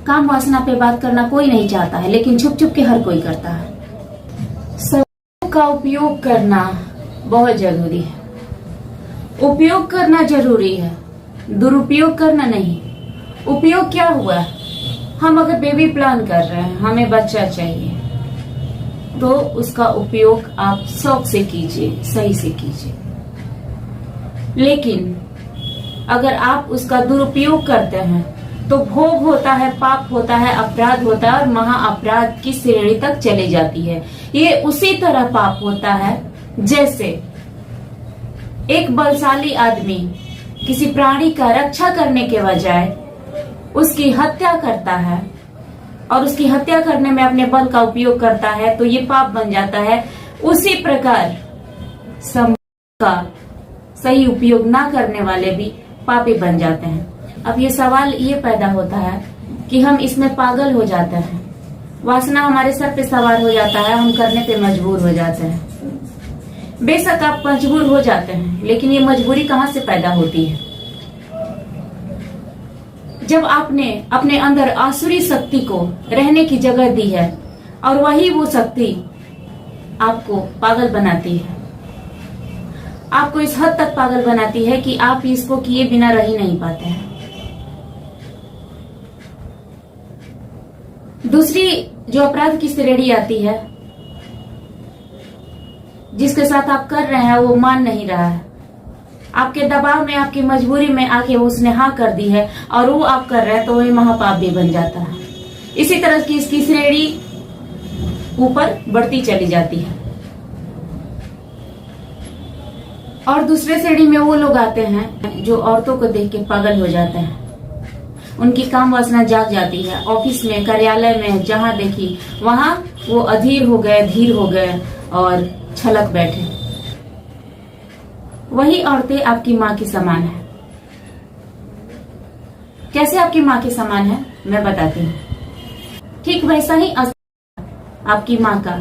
काम वासना पे बात करना कोई नहीं चाहता है, लेकिन छुप छुप के हर कोई करता है। सब का उपयोग करना बहुत जरूरी है। उपयोग करना जरूरी है, दुरुपयोग करना नहीं। उपयोग क्या हुआ, हम अगर बेबी प्लान कर रहे हैं, हमें बच्चा चाहिए, तो उसका उपयोग आप शौक से कीजिए, सही से कीजिए। लेकिन अगर आप उसका दुरुपयोग करते हैं तो भोग होता है, पाप होता है, अपराध होता है और महा अपराध की श्रेणी तक चली जाती है। ये उसी तरह पाप होता है जैसे एक बलशाली आदमी किसी प्राणी का रक्षा करने के बजाय उसकी हत्या करता है और उसकी हत्या करने में अपने बल का उपयोग करता है, तो ये पाप बन जाता है। उसी प्रकार समय का सही उपयोग ना करने वाले भी पापी बन जाते हैं। अब ये सवाल ये पैदा होता है कि हम इसमें पागल हो जाते हैं, वासना हमारे सर पे सवार हो जाता है, हम करने पे मजबूर हो जाते हैं। बेशक आप मजबूर हो जाते हैं, लेकिन ये मजबूरी कहाँ से पैदा होती है? जब आपने अपने अंदर आसुरी शक्ति को रहने की जगह दी है और वही वो शक्ति आपको पागल बनाती है, आपको इस हद तक पागल बनाती है कि आप इसको किए बिना रह ही नहीं पाते हैं। दूसरी जो अपराध की श्रेणी आती है, जिसके साथ आप कर रहे हैं वो मान नहीं रहा है, आपके दबाव में, आपकी मजबूरी में आके उसने हाँ कर दी है और वो आप कर रहे हैं, तो वही महापाप भी बन जाता है। इसी तरह की इसकी श्रेणी ऊपर बढ़ती चली जाती है। और दूसरे श्रेणी में वो लोग आते हैं जो औरतों को देख के पागल हो जाते हैं, उनकी काम वासना जाग जाती है। ऑफिस में, कार्यालय में, जहां देखी वहां वो अधीर हो गए, धीर हो गए और छलक बैठे। वही औरतें आपकी माँ की समान है। कैसे आपकी माँ के समान है, मैं बताती हूँ। ठीक वैसा ही आपकी माँ का,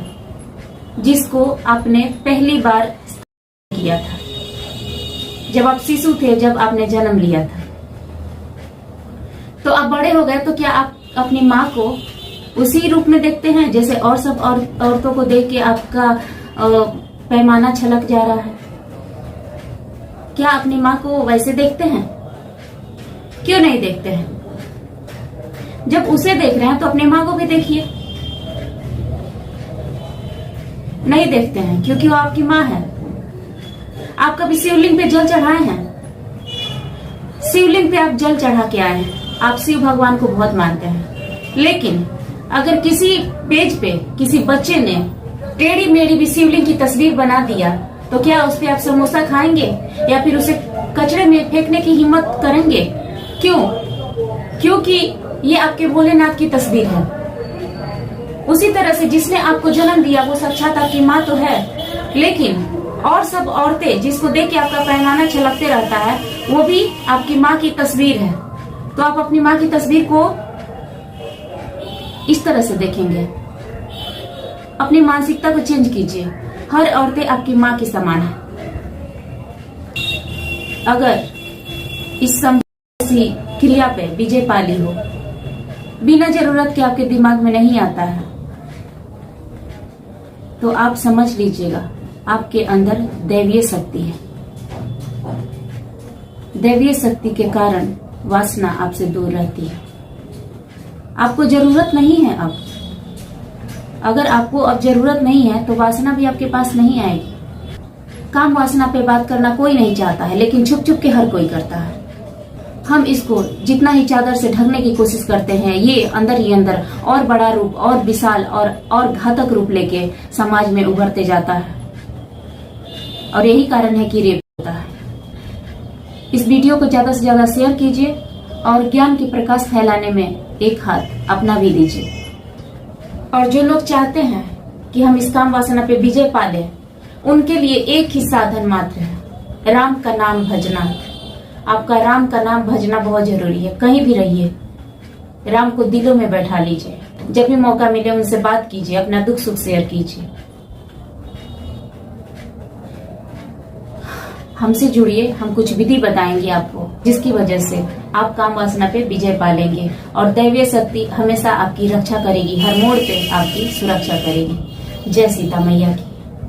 जिसको आपने पहली बार किया था जब आप शिशु थे, जब आपने जन्म लिया था। तो आप बड़े हो गए, तो क्या आप अपनी माँ को उसी रूप में देखते हैं जैसे और सब औरतों को देख के आपका पैमाना छलक जा रहा है? क्या अपनी माँ को वैसे देखते हैं? क्यों नहीं देखते हैं? जब उसे देख रहे हैं तो अपनी माँ को भी देखिए। नहीं देखते हैं क्योंकि वो आपकी माँ है। आप कभी शिवलिंग पे जल चढ़ाए हैं? शिवलिंग पे आप जल चढ़ा के आए हैं, आप शिव भगवान को बहुत मानते हैं। लेकिन अगर किसी पेज पे किसी बच्चे ने टेढ़ी मेढ़ी भी शिवलिंग की तस्वीर बना दिया, तो क्या उस पे आप समोसा खाएंगे या फिर उसे कचरे में फेंकने की हिम्मत करेंगे? क्यों? क्योंकि ये आपके भोलेनाथ की तस्वीर है। उसी तरह से जिसने आपको जन्म दिया वो साक्षात आपकी माँ तो है, लेकिन और सब औरतें जिसको देख के आपका पैमाना छलकते रहता है, वो भी आपकी माँ की तस्वीर है। तो आप अपनी माँ की तस्वीर को इस तरह से देखेंगे। अपनी मानसिकता को चेंज कीजिए। हर औरतें आपकी माँ की समान है। अगर इस सी क्रिया पे विजय पाली हो, बिना जरूरत के आपके दिमाग में नहीं आता है, तो आप समझ लीजिएगा आपके अंदर दैवीय शक्ति है। दैवीय शक्ति के कारण वासना आपसे दूर रहती है। आपको जरूरत नहीं है अब। अगर आपको अब जरूरत नहीं है तो वासना भी आपके पास नहीं आएगी। काम वासना पे बात करना कोई नहीं चाहता है, लेकिन छुप छुप के हर कोई करता है। हम इसको जितना ही चादर से ढकने की कोशिश करते हैं, ये अंदर ही अंदर और बड़ा रूप और विशाल और घातक रूप लेके समाज में उभरते जाता है। और यही कारण है कि रेप होता है। इस वीडियो को ज्यादा से ज्यादा शेयर कीजिए और ज्ञान की प्रकाश फैलाने में एक हाथ अपना भी दीजिए। और जो लोग चाहते हैं कि हम इस काम वासना पे विजय पा लें, उनके लिए एक ही साधन मात्र है, राम का नाम भजना। आपका राम का नाम भजना बहुत जरूरी है। कहीं भी रहिए, राम को दिलों में बैठा लीजिए। जब भी मौका मिले उनसे बात कीजिए, अपना दुख सुख शेयर कीजिए। हमसे जुड़िए, हम कुछ विधि बताएंगे आपको, जिसकी वजह से आप काम वासना पे विजय पा लेंगे और दैवीय शक्ति हमेशा आपकी रक्षा करेगी, हर मोड़ पे आपकी सुरक्षा करेगी। जय सीता मैया की।